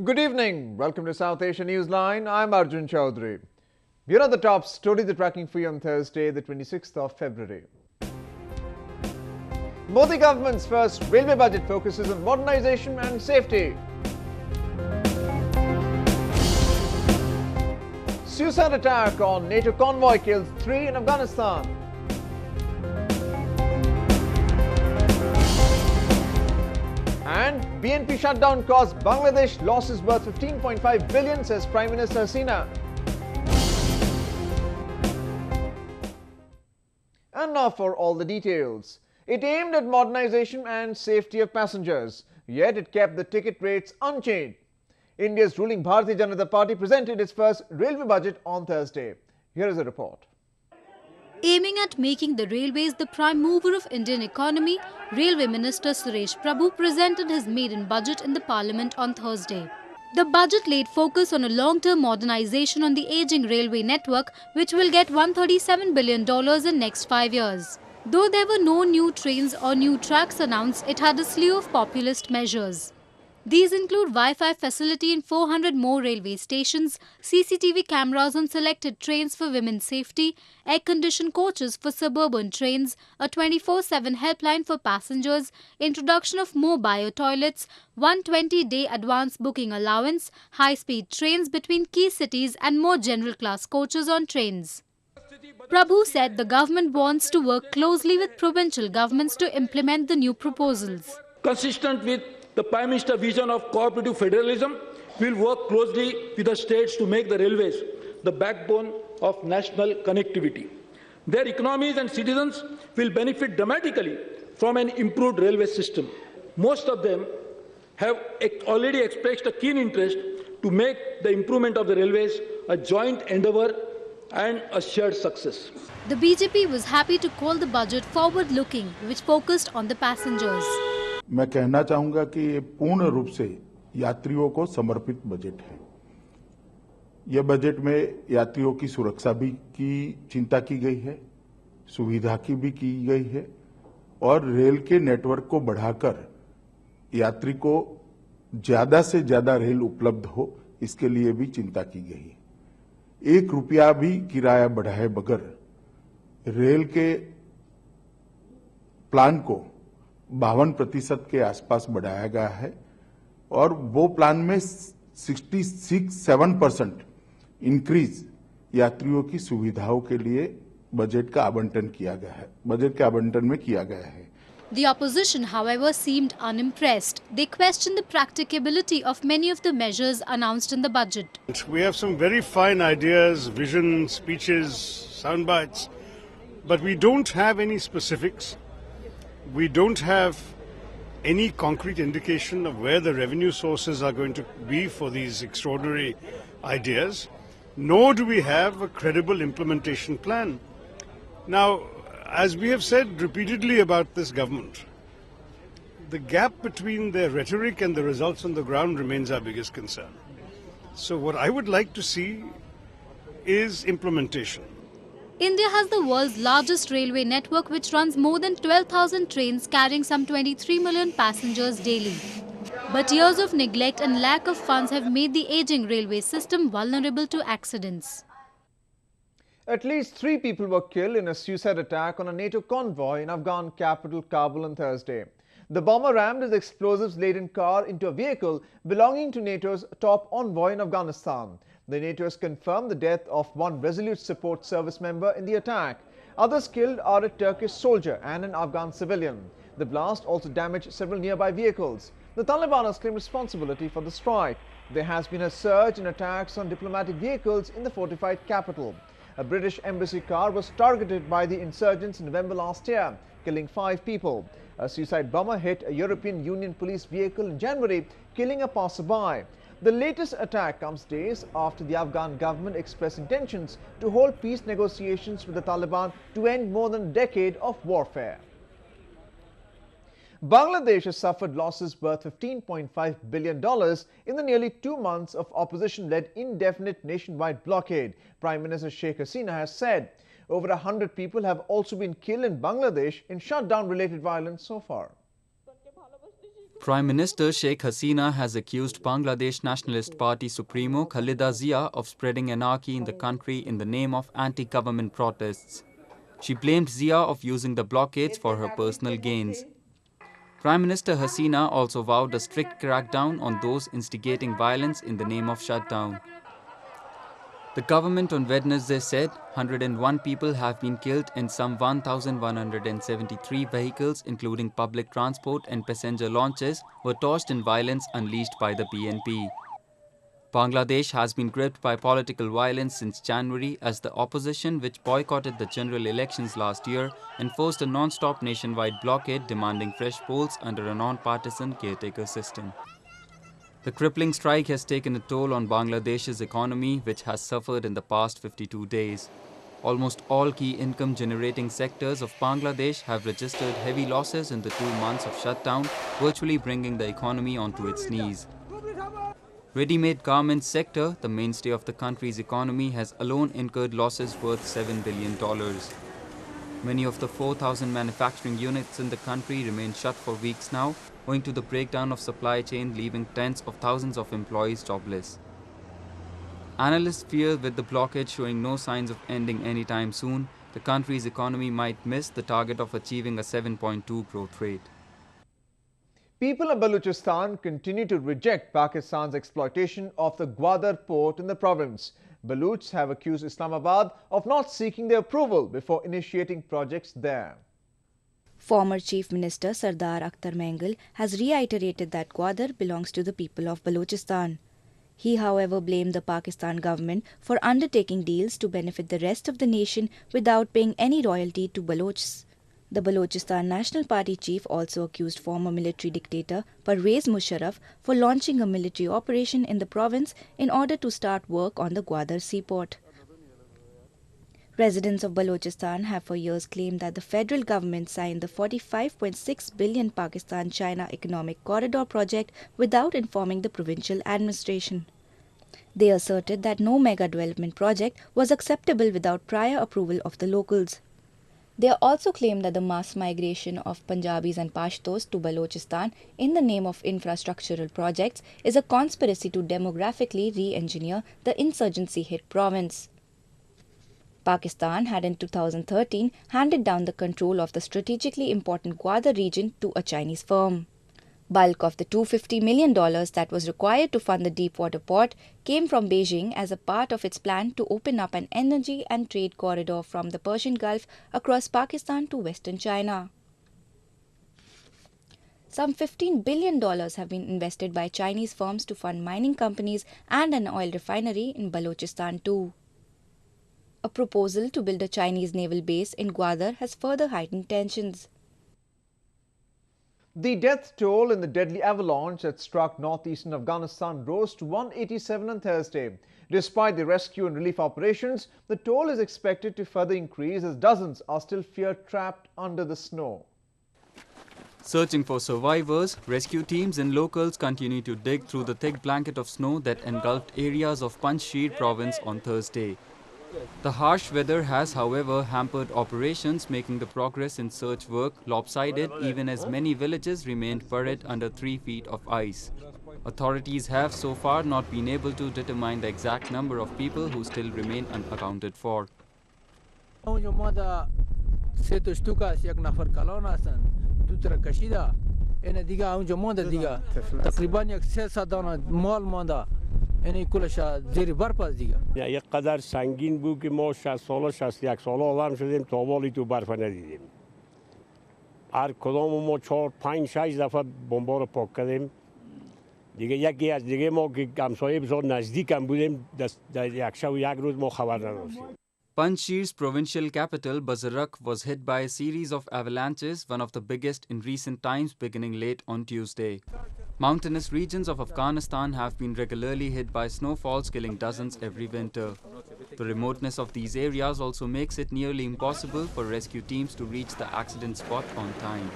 Good evening. Welcome to South Asia Newsline. I'm Arjun Chaudhary. Here are the top stories we're tracking for you on Thursday, the 26th of February. Modi government's first railway budget focuses on modernization and safety. Suicide attack on NATO convoy kills 3 in Afghanistan. And BNP shutdown caused Bangladesh losses worth 15.5 billion, says Prime Minister Hasina. And now for all the details. It aimed at modernization and safety of passengers, yet it kept the ticket rates unchanged. India's ruling Bharatiya Janata Party presented its first railway budget on Thursday. Here is a report. Aiming at making the railways the prime mover of Indian economy, Railway Minister Suresh Prabhu presented his maiden budget in the Parliament on Thursday. The budget laid focus on a long-term modernization on the aging railway network, which will get $137 billion in next 5 years. Though there were no new trains or new tracks announced, it had a slew of populist measures. These include Wi-Fi facility in 400 more railway stations, CCTV cameras on selected trains for women's safety, air-conditioned coaches for suburban trains, a 24/7 helpline for passengers, introduction of more bio-toilets, 120-day advance booking allowance, high-speed trains between key cities and more general-class coaches on trains. Prabhu said the government wants to work closely with provincial governments to implement the new proposals. Consistent with the Prime Minister's vision of cooperative federalism, we will work closely with the states to make the railways the backbone of national connectivity. Their economies and citizens will benefit dramatically from an improved railway system. Most of them have already expressed a keen interest to make the improvement of the railways a joint endeavour and a shared success. The BJP was happy to call the budget forward-looking, which focused on the passengers. मैं कहना चाहूंगा कि ये पूर्ण रूप से यात्रियों को समर्पित बजट है। यह बजट में यात्रियों की सुरक्षा भी की चिंता की गई है, सुविधा की भी की गई है और रेल के नेटवर्क को बढ़ाकर यात्री को ज्यादा से ज्यादा रेल उपलब्ध हो, इसके लिए भी चिंता की गई है। 1 रुपया भी किराया बढ़ाए बगैर रेल के प्लान को 52% के आसपास बढ़ाया गया है और वो प्लान में 66-7% इंक्रीज यात्रियों की सुविधाओं के लिए बजट का आवंटन किया गया है, बजट के आवंटन में किया गया है। The opposition, however, seemed unimpressed. They questioned the practicability of many of the measures announced in the budget. We have some very fine ideas, vision, speeches, sound bites, but we don't have any specifics. We don't have any concrete indication of where the revenue sources are going to be for these extraordinary ideas, nor do we have a credible implementation plan. Now, as we have said repeatedly about this government, the gap between their rhetoric and the results on the ground remains our biggest concern. So what I would like to see is implementation. India has the world's largest railway network, which runs more than 12,000 trains carrying some 23 million passengers daily. But years of neglect and lack of funds have made the aging railway system vulnerable to accidents. At least 3 people were killed in a suicide attack on a NATO convoy in Afghan capital Kabul on Thursday. The bomber rammed his explosives-laden car into a vehicle belonging to NATO's top envoy in Afghanistan. The NATO has confirmed the death of 1 Resolute Support Service member in the attack. Others killed are a Turkish soldier and an Afghan civilian. The blast also damaged several nearby vehicles. The Taliban has claimed responsibility for the strike. There has been a surge in attacks on diplomatic vehicles in the fortified capital. A British embassy car was targeted by the insurgents in November last year, killing 5 people. A suicide bomber hit a European Union police vehicle in January, killing a passerby. The latest attack comes days after the Afghan government expressed intentions to hold peace negotiations with the Taliban to end more than a decade of warfare. Bangladesh has suffered losses worth $15.5 billion in the nearly 2 months of opposition-led indefinite nationwide blockade, Prime Minister Sheikh Hasina has said. Over 100 people have also been killed in Bangladesh in shutdown-related violence so far. Prime Minister Sheikh Hasina has accused Bangladesh Nationalist Party Supremo Khalida Zia of spreading anarchy in the country in the name of anti-government protests. She blamed Zia of using the blockades for her personal gains. Prime Minister Hasina also vowed a strict crackdown on those instigating violence in the name of shutdown. The government on Wednesday said 101 people have been killed and some 1,173 vehicles, including public transport and passenger launches, were tossed in violence unleashed by the BNP. Bangladesh has been gripped by political violence since January as the opposition, which boycotted the general elections last year, enforced a non-stop nationwide blockade demanding fresh polls under a non-partisan caretaker system. The crippling strike has taken a toll on Bangladesh's economy, which has suffered in the past 52 days. Almost all key income-generating sectors of Bangladesh have registered heavy losses in the 2 months of shutdown, virtually bringing the economy onto its knees. Ready-made garments sector, the mainstay of the country's economy, has alone incurred losses worth $7 billion. Many of the 4,000 manufacturing units in the country remain shut for weeks now, owing to the breakdown of supply chain, leaving tens of thousands of employees jobless. Analysts fear with the blockade showing no signs of ending anytime soon, the country's economy might miss the target of achieving a 7.2 growth rate. People of Balochistan continue to reject Pakistan's exploitation of the Gwadar port in the province. Balochs have accused Islamabad of not seeking their approval before initiating projects there. Former Chief Minister Sardar Akhtar Mengal has reiterated that Gwadar belongs to the people of Balochistan. He, however, blamed the Pakistan government for undertaking deals to benefit the rest of the nation without paying any royalty to Balochs. The Balochistan National Party chief also accused former military dictator Parvez Musharraf for launching a military operation in the province in order to start work on the Gwadar seaport. Residents of Balochistan have for years claimed that the federal government signed the $45.6 billion Pakistan-China Economic Corridor project without informing the provincial administration. They asserted that no mega development project was acceptable without prior approval of the locals. They also claimed that the mass migration of Punjabis and Pashtos to Balochistan in the name of infrastructural projects is a conspiracy to demographically re-engineer the insurgency-hit province. Pakistan had in 2013 handed down the control of the strategically important Gwadar region to a Chinese firm. Bulk of the $250 million that was required to fund the deepwater port came from Beijing as a part of its plan to open up an energy and trade corridor from the Persian Gulf across Pakistan to western China. Some $15 billion have been invested by Chinese firms to fund mining companies and an oil refinery in Balochistan too. A proposal to build a Chinese naval base in Gwadar has further heightened tensions. The death toll in the deadly avalanche that struck northeastern Afghanistan rose to 187 on Thursday. Despite the rescue and relief operations, the toll is expected to further increase as dozens are still feared trapped under the snow. Searching for survivors, rescue teams and locals continue to dig through the thick blanket of snow that engulfed areas of Panjshir province on Thursday. The harsh weather has, however, hampered operations, making the progress in search work lopsided even as many villages remained buried under 3 feet of ice. Authorities have so far not been able to determine the exact number of people who still remain unaccounted for. یک قدر سنگین بود که ما 60 ساله 61 ساله آدم شدیم تا والی تو برف ندیدیم. هر کدام ما 4 5 6 دفعه بمبا رو پاک کردیم. دیگه یکی از دیگه ما که همسایه بسیار نزدیک هم بودیم در یک شب و یک روز ما خبر نداشتیم. Panjshir's provincial capital, Bazarak, was hit by a series of avalanches, one of the biggest in recent times, beginning late on Tuesday. Mountainous regions of Afghanistan have been regularly hit by snowfalls, killing dozens every winter. The remoteness of these areas also makes it nearly impossible for rescue teams to reach the accident spot on time.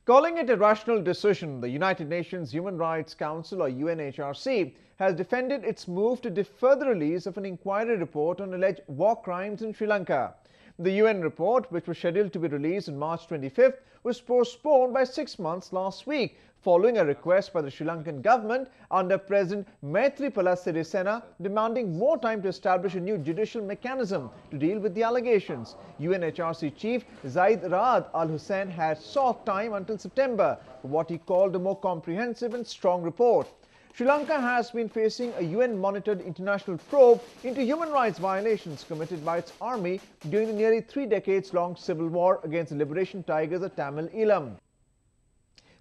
Calling it a rational decision, the United Nations Human Rights Council, or UNHRC, has defended its move to defer the release of an inquiry report on alleged war crimes in Sri Lanka. The UN report, which was scheduled to be released on March 25th, was postponed by 6 months last week, following a request by the Sri Lankan government under President Maithripala Sirisena demanding more time to establish a new judicial mechanism to deal with the allegations. UNHRC Chief Zaid Raad Al Hussein had sought time until September for what he called a more comprehensive and strong report. Sri Lanka has been facing a UN-monitored international probe into human rights violations committed by its army during the nearly 3 decades-long civil war against the Liberation Tigers of Tamil Eelam.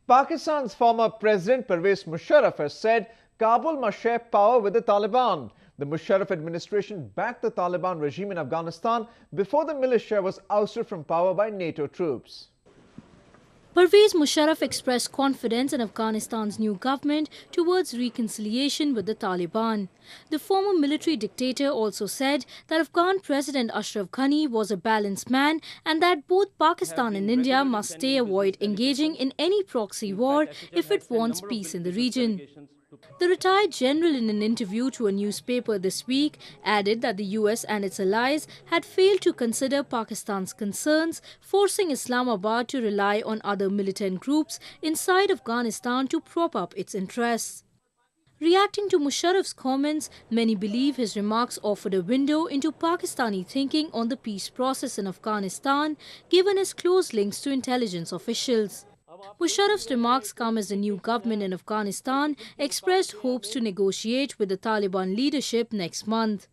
Pakistan's former President Pervez Musharraf has said Kabul must share power with the Taliban. The Musharraf administration backed the Taliban regime in Afghanistan before the militia was ousted from power by NATO troops. Pervez Musharraf expressed confidence in Afghanistan's new government towards reconciliation with the Taliban. The former military dictator also said that Afghan President Ashraf Ghani was a balanced man and that both Pakistan and India must avoid engaging in any proxy war if it wants peace in the region. The retired general, in an interview to a newspaper this week, added that the US and its allies had failed to consider Pakistan's concerns, forcing Islamabad to rely on other militant groups inside Afghanistan to prop up its interests. Reacting to Musharraf's comments, many believe his remarks offered a window into Pakistani thinking on the peace process in Afghanistan, given his close links to intelligence officials. Musharraf's remarks come as the new government in Afghanistan expressed hopes to negotiate with the Taliban leadership next month.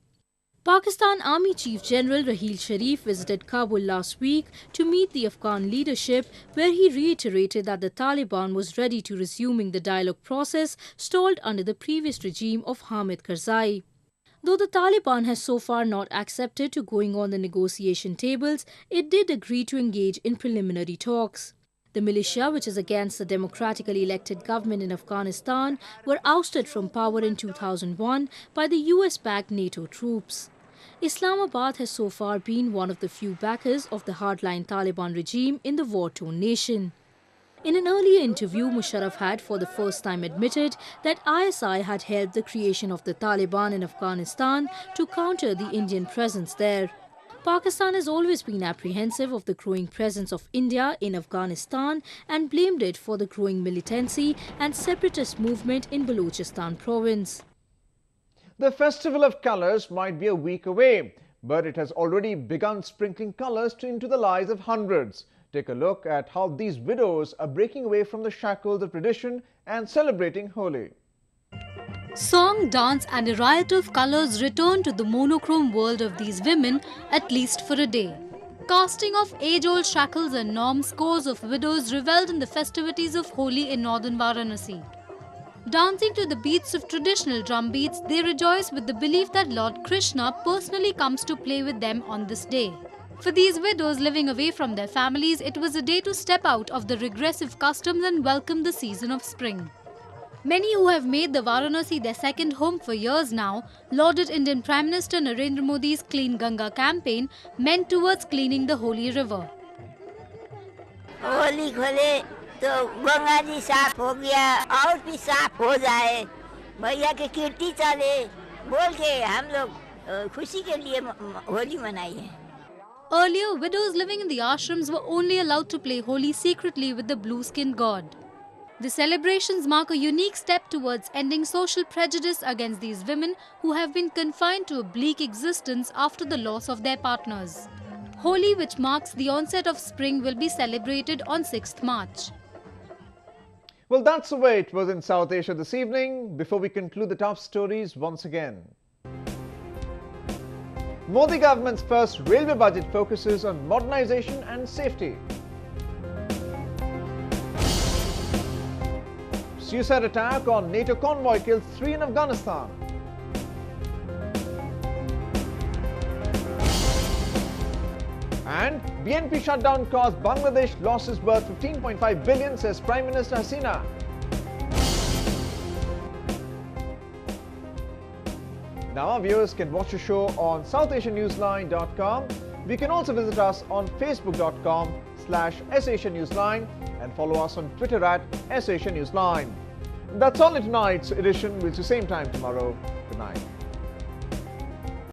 Pakistan Army Chief General Raheel Sharif visited Kabul last week to meet the Afghan leadership, where he reiterated that the Taliban was ready to resuming the dialogue process stalled under the previous regime of Hamid Karzai. Though the Taliban has so far not accepted to going on the negotiation tables, it did agree to engage in preliminary talks. The militia, which is against the democratically elected government in Afghanistan, were ousted from power in 2001 by the US-backed NATO troops. Islamabad has so far been one of the few backers of the hardline Taliban regime in the war-torn nation. In an earlier interview, Musharraf had for the first time admitted that ISI had helped the creation of the Taliban in Afghanistan to counter the Indian presence there. Pakistan has always been apprehensive of the growing presence of India in Afghanistan and blamed it for the growing militancy and separatist movement in Balochistan province. The Festival of Colours might be a week away, but it has already begun sprinkling colours into the lives of hundreds. Take a look at how these widows are breaking away from the shackles of tradition and celebrating Holi. Song, dance and a riot of colours return to the monochrome world of these women, at least for a day. Casting off age-old shackles and norms, scores of widows revelled in the festivities of Holi in northern Varanasi. Dancing to the beats of traditional drum beats, they rejoice with the belief that Lord Krishna personally comes to play with them on this day. For these widows living away from their families, it was a day to step out of the regressive customs and welcome the season of spring. Many who have made the Varanasi their second home for years now lauded Indian Prime Minister Narendra Modi's Clean Ganga campaign meant towards cleaning the holy river. Holi खोले तो गंगा जी साफ हो गया और भी साफ हो जाए भैया के कीर्ति चले बोल के हम लोग खुशी के लिए होली मनाई है. Earlier, widows living in the ashrams were only allowed to play Holi secretly with the blue-skinned god. The celebrations mark a unique step towards ending social prejudice against these women who have been confined to a bleak existence after the loss of their partners. Holi, which marks the onset of spring, will be celebrated on 6th March. Well, that's the way it was in South Asia this evening. Before we conclude the top stories once again. Modi government's first railway budget focuses on modernization and safety. Suicide attack on NATO convoy kills 3 in Afghanistan. And BNP shutdown caused Bangladesh losses worth 15.5 billion, says Prime Minister Hasina. Now our viewers can watch the show on SouthAsiaNewsline.com. We can also visit us on Facebook.com/SAsiaNewsline and follow us on Twitter @SAsiaNewsline. That's all in tonight's edition. We'll see you same time tomorrow. Good night.